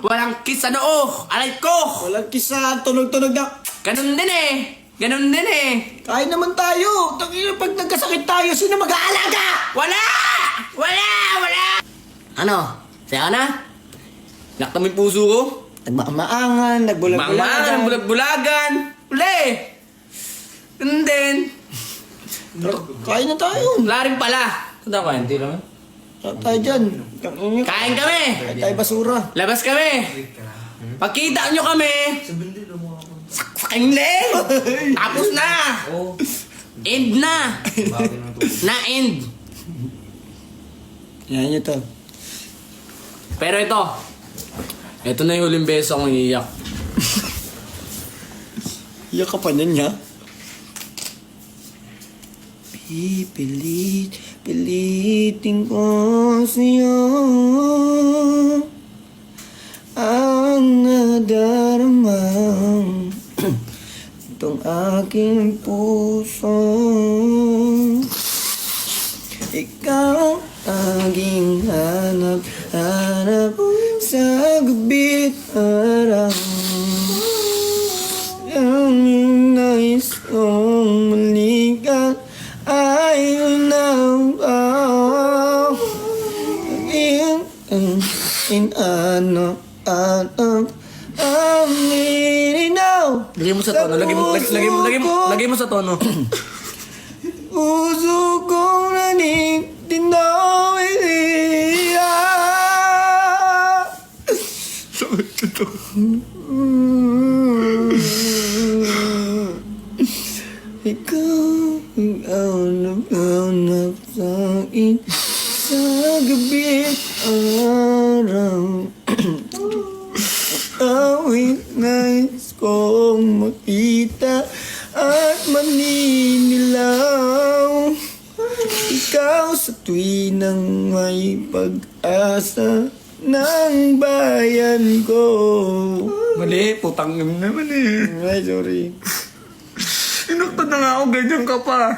Walang kiss sa noo. Aray ko. Walang kisa, tunog-tunog na. Ganun din eh. Ganun din eh. Kain naman tayo. Tangina, pag nagkasakit tayo, sino mag-aalaga? Wala! Wala! Wala! Ano? Saya ka na? Nakta mo yung puso ko? Nagmaangan, Maangan, bulag-bulagan. Uli! Ganun din. Kain na tayo. Wala rin pala. Tanda ko, hindi naman. Kain tayo dyan. Kain kami. Kain tayo basura. Labas kami. Pagkita nyo kami. Saksakin lang. Tapos na. End na. Na-end. Yan nyo to. Pero ito. Ito na yung huling beso kong iiyak. Iyak ka pa niyan, ha? Pilitin ko sa'yo ang nadaramang itong aking puso. Ikaw ang aking hanap sa gabi't araw. Ang nais kong malikan ay unaw. Ano ang nilinaw. Lagay mo sa tono. Lagay mo sa tono. Puso kong nanitinaw ikaw ang hanap sa akin sa gabi't araw. Awit nais kong makita at maninilaw. Ikaw sa tuwinang may pag-asa ng bayan ko. Mali, putang naman eh. Ay, sorry. Inuktan na nga ako, ganyan ka pa.